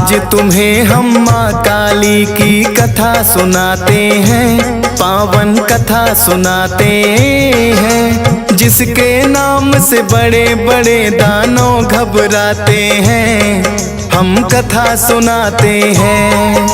आज तुम्हें हम माँ काली की कथा सुनाते हैं, पावन कथा सुनाते हैं, जिसके नाम से बड़े बड़े दानव घबराते हैं। हम कथा सुनाते हैं,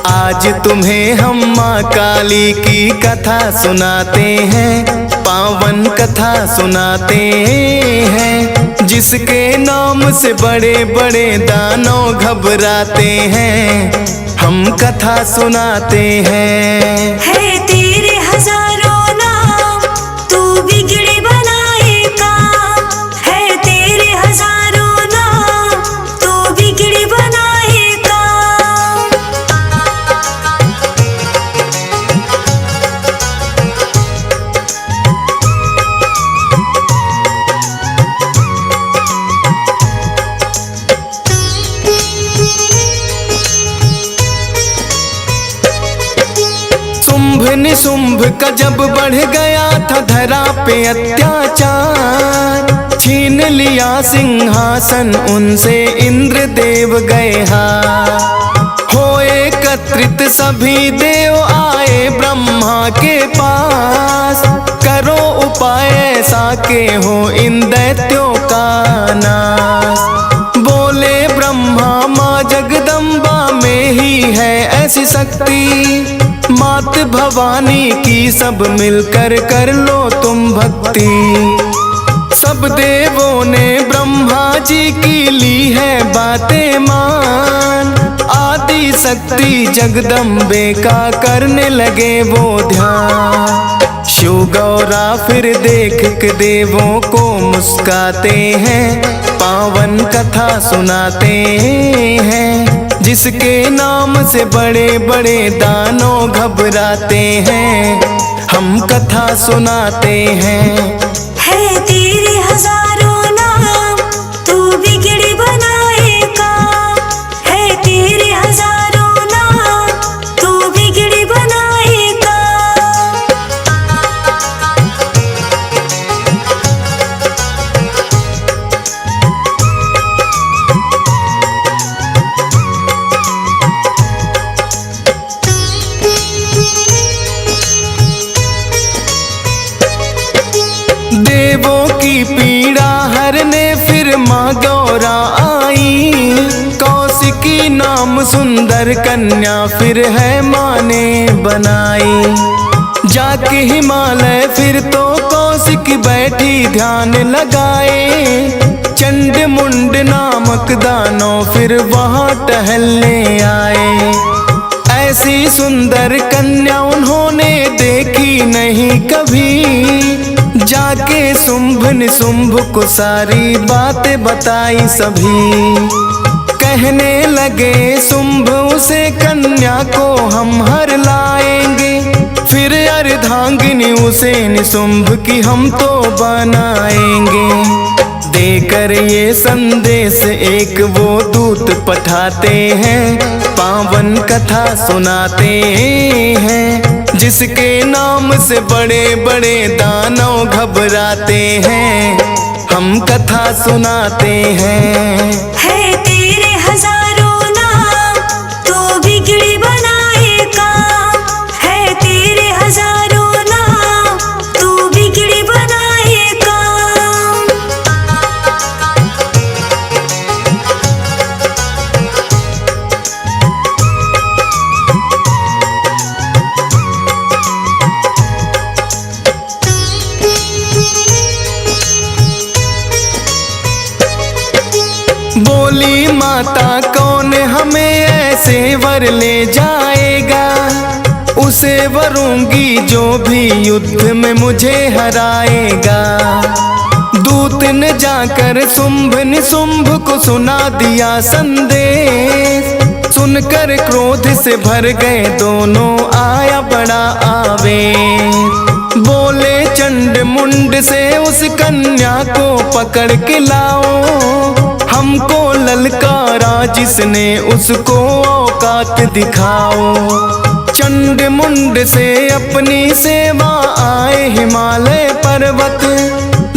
आज तुम्हें हम माँ काली की कथा सुनाते हैं, पावन कथा सुनाते हैं, जिसके नाम से बड़े बड़े दानव घबराते हैं। हम कथा सुनाते हैं। है तेरे हजारों नाम, तू बिगड़े बनाए काम। है तेरे हजारों नाम, तू बिगड़े बनाए काम। शुंभ निशुंभ का जब बढ़ गया था धरा पे अत्याचार, छीन लिया सिंहासन उनसे इंद्र देव गए हार। हो एकत्रित सभी देव आए ब्रह्मा के पास, करो उपाय ऐसा के हो इन दैत्यों का नाश। बोले ब्रह्मा माँ जगदम्बा में ही है ऐसी शक्ति, मात भवानी की सब मिलकर कर लो तुम भक्ति। सब देवों ने ब्रह्मा जी की ली है बातें मान, आदि शक्ति जगदम्बे का करने लगे वो ध्यान। शिव गौरा फिर देख के देवों को मुस्काते हैं, पावन कथा सुनाते हैं, जिसके नाम से बड़े बड़े दानव घबराते हैं। हम कथा सुनाते हैं। है तेरे हजारों नाम, तू बिगड़े बनाए काम। है तेरे हजारों नाम, तू बिगड़े बनाए काम। देवों की पीड़ा हरने फिर माँ गौरा आई, कौशिकी नाम सुंदर कन्या फिर है माँ ने बनाई। जाके हिमालय फिर तो कौशिक बैठी ध्यान लगाए, चंड मुंड नामक दानव फिर वहाँ टहलने आए। ऐसी सुंदर कन्या उन्होंने देखी नहीं कभी, जाके शुंभ निशुंभ को सारी बातें बताई सभी। कहने लगे शुंभ उसे कन्या को हम हर लाएंगे, फिर अर्धांगिनी उसे निशुंभ की हम तो बनाएंगे। देकर ये संदेश एक वो दूत पठाते हैं, पावन कथा सुनाते हैं, जिसके नाम से बड़े बड़े दानव घबराते हैं। हम कथा सुनाते हैं। है तेरे हजारों नाम, तू बिगड़े बनाए काम। है तेरे हजारों नाम, तू बिगड़े बनाए काम। बोली माता कौन हमें ऐसे वर ले जाएगा, उसे वरूंगी जो भी युद्ध में मुझे हराएगा। दूत ने जाकर शुंभ निशुंभ को सुना दिया संदेश, सुनकर क्रोध से भर गए दोनों आया बड़ा आवेश। बोले चंड मुंड से उस कन्या को पकड़ के लाओ, हमको ललकारा जिसने उसको औकात दिखाओ। चंड मुंड से अपनी सेवा आए हिमालय पर्वत,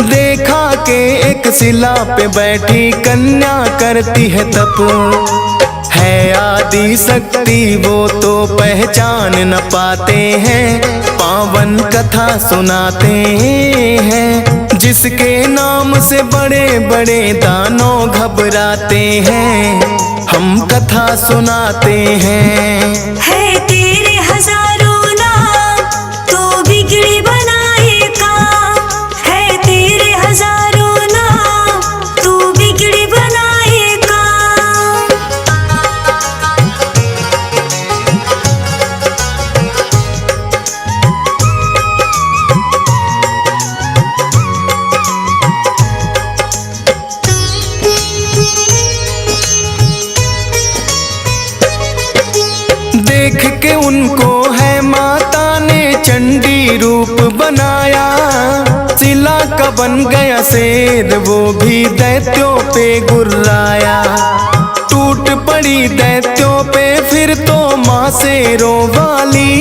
देखा के एक शिला पे बैठी कन्या करती है तप। है आदि शक्ति वो तो पहचान न पाते हैं, पावन कथा सुनाते हैं। जिसके नाम से बड़े बड़े दानव घबराते हैं, हम कथा सुनाते हैं। है तेरे हजारों नाम तो बिगड़ी बनाए काम, है तेरे हजारों नाम तो बिगड़ी बनाए काम। देख के उनको है माता ने चंडी रूप बनाया, शिला का बन गया शेर वो भी दैत्यों पे गुर्राया। टूट पड़ी दैत्यों पे फिर तो माँ शेरों वाली,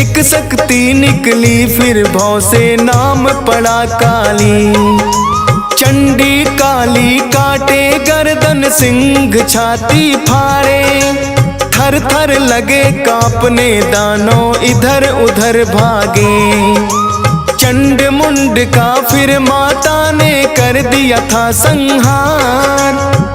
एक शक्ति निकली फिर भौ से नाम पड़ा काली। चंडी काली काटे गर्दन सिंह छाती फाड़े, थर थर लगे कांपने दानों इधर उधर भागे। चंड मुंड का फिर माता ने कर दिया था संहार,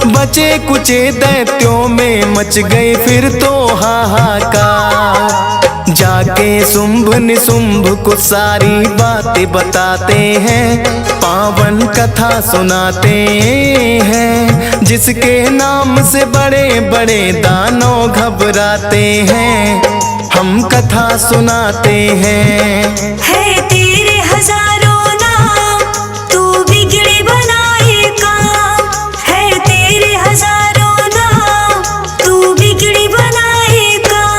बचे कुचे दैत्यों में मच गए फिर तो हाहाकार। जाके शुंभ निशुंभ को सारी बातें बताते हैं, पावन कथा सुनाते हैं। जिसके नाम से बड़े बड़े दानव घबराते हैं, हम कथा सुनाते हैं। है तेरे हजारों नाम तू बिगड़े बनाए काम, है तेरे हजारों नाम तू बिगड़े बनाए काम।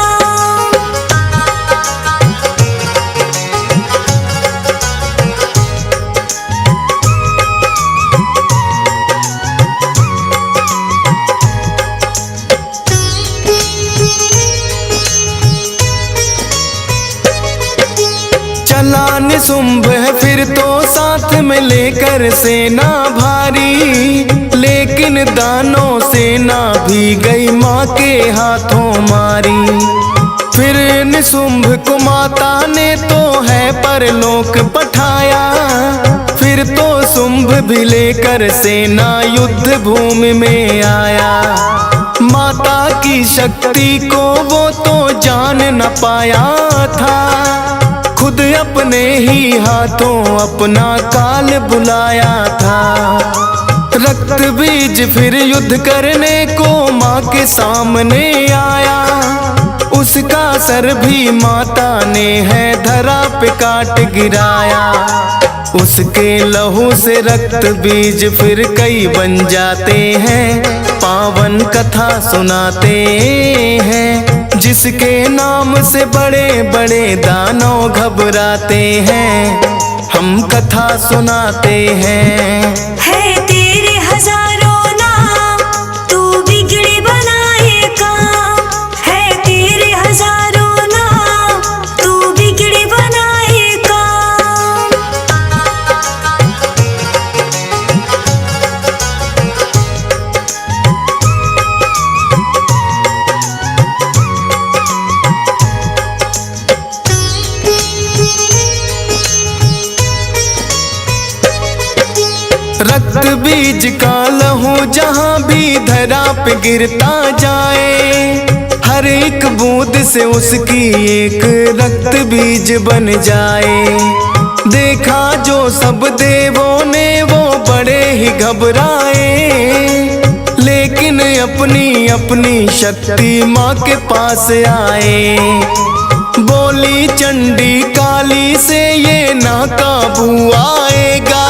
चला निशुंभ है फिर तो साथ में लेकर सेना भारी, लेकिन दानों सेना भी गई माँ के हाथों मारी। फिर निशुंभ को माता ने तो है परलोक पठाया, फिर तो शुंभ भी लेकर सेना युद्ध भूमि में आया। माता की शक्ति को वो तो जान न पाया था, खुद अपने ही हाथों अपना काल बुलाया था। रक्त बीज फिर युद्ध करने को माँ के सामने आया, उसका सर भी माता ने है धरा पे काट गिराया। उसके लहू से रक्त बीज फिर कई बन जाते हैं, पावन कथा सुनाते हैं। जिसके नाम से बड़े बड़े दानव घबराते हैं, हम कथा सुनाते हैं। है तेरे हजारों नाम तू बिगड़े बनाए काम, है तेरे हजारों नाम तू बिगड़े बनाए काम। रक्त बीज का लहू जहाँ भी धरा पे गिरता जाए, हर एक बूंद से उसकी एक रक्त बीज बन जाए। देखा जो सब देवों ने वो बड़े ही घबराए, लेकिन अपनी अपनी शक्ति माँ के पास आए। बोली चंडी काली से ये ना काबू आएगा,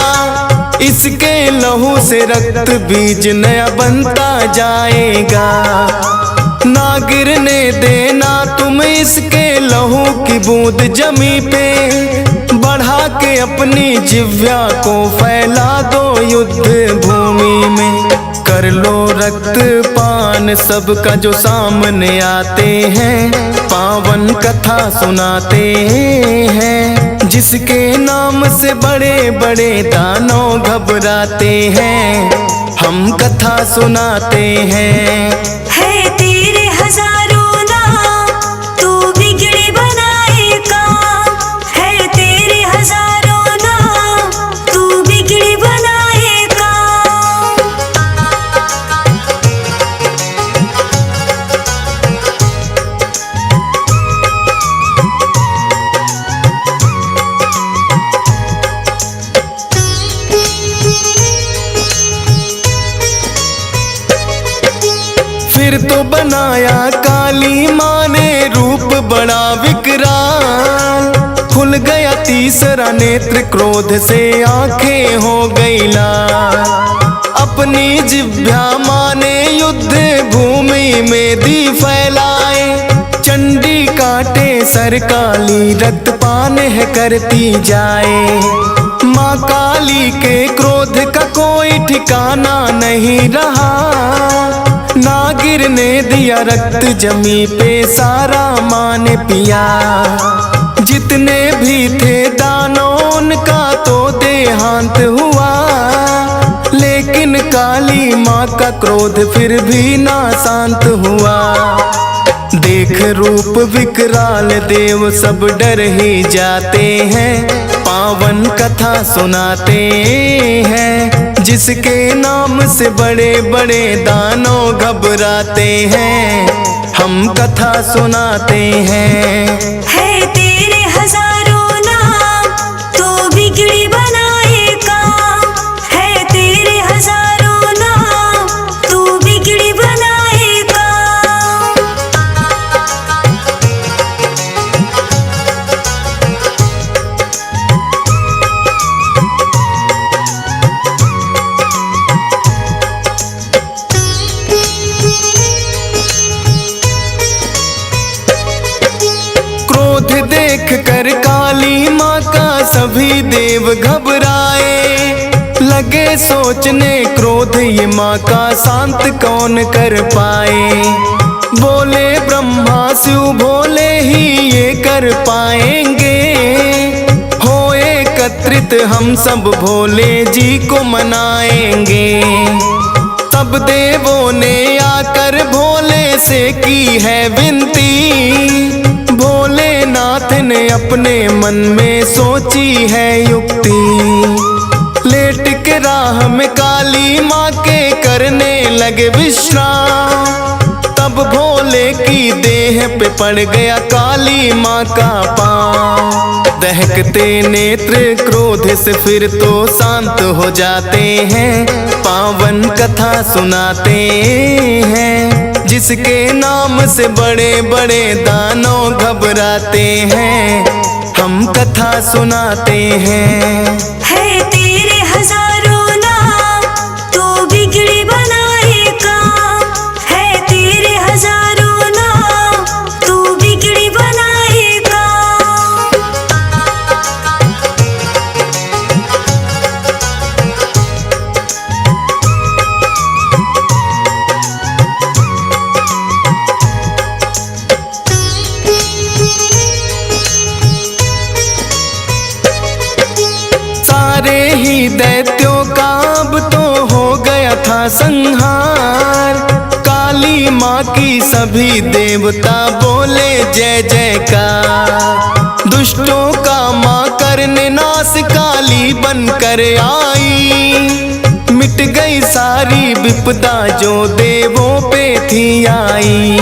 इसके लहू से रक्त बीज नया बनता जाएगा। ना गिरने देना तुम इसके लहू की बूंद जमी पे, बढ़ा के अपनी जिह्वा को फैला दो युद्ध भूमि में। कर लो रक्त पान सबका जो सामने आते हैं, पावन कथा सुनाते हैं। जिसके नाम से बड़े बड़े दानव घबराते हैं, हम कथा सुनाते हैं। फिर तो बनाया काली माँ ने रूप बड़ा विकराल। खुल गया तीसरा नेत्र, क्रोध से आंखें हो गई लाल। अपनी जिह्वा माँ ने युद्ध भूमि में दी फैलाए। चंडी काटे सर काली, रक्तपान है करती जाए। माँ काली के क्रोध का कोई ठिकाना नहीं रहा। ना गिरने दिया रक्त जमी पे, सारा माँ ने पिया। जितने भी थे दानों उनका तो देहांत हुआ। लेकिन काली माँ का क्रोध फिर भी ना शांत हुआ। देख रूप विकराल देव सब डर ही जाते हैं। पावन कथा सुनाते हैं, जिसके नाम से बड़े बड़े दानव घबराते हैं। हम कथा सुनाते हैं। है तेरे हजारों नाम, तो बिगड़ी बनाएगा। है तेरे हजारों नाम, तो बिगड़ी बनाएगा। क्रोध देख कर काली माँ का सभी देव घबराए। लगे सोचने क्रोध ये माँ का शांत कौन कर पाए। बोले ब्रह्मा शिव भोले ही ये कर पाएंगे। हो एकत्रित हम सब भोले जी को मनाएंगे। तब देवों ने आकर भोले से की है विनती। भोलेनाथ ने अपने मन में सोची है युक्ति। लेट के राह में काली माँ के करने लगे विश्राम। तब भोले की देह पे पड़ गया काली माँ का पाँव। दहकते नेत्र क्रोध से फिर तो शांत हो जाते हैं। पावन कथा सुनाते हैं, जिसके नाम से बड़े बड़े दानव घबराते हैं। हम कथा सुनाते हैं। है तेरे हजारों नाम, तो बिगड़ी बनाएगा। है तेरे हजारों नाम, तो बिगड़ी बनाएगा। सारे ही दैत्यों का अब तो हो गया था संहार। काली माँ की सभी देवता बोले जय जयकार। दुष्टों का माँ करने नाश काली बनकर आई। मिट गई सारी विपदा जो देवों पे थी आई।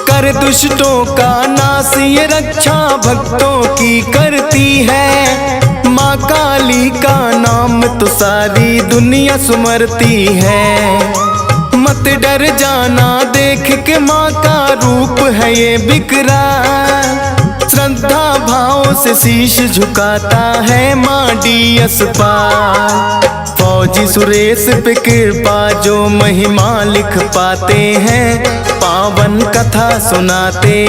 कर दुष्टों का नाश ये रक्षा भक्तों की करती है। माँ काली का नाम तो सारी दुनिया सुमरती है। मत डर जाना देख के माँ का रूप है ये विकराल। श्रद्धा भाव से शीश झुकाता है माँ डीएस पाल। फौजी सुरेश पे कृपा जो महिमा लिख पाते हैं। पावन कथा सुनाते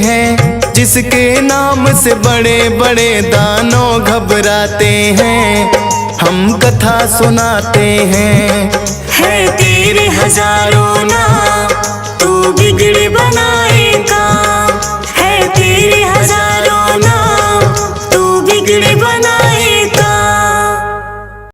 हैं, जिसके नाम से बड़े बड़े दानव घबराते हैं। हम कथा सुनाते हैं। है तेरे हजारों नाम, तो बिगड़ी बनाएगा। है तेरे हजारों नाम, तो बिगड़ी बनाएगा।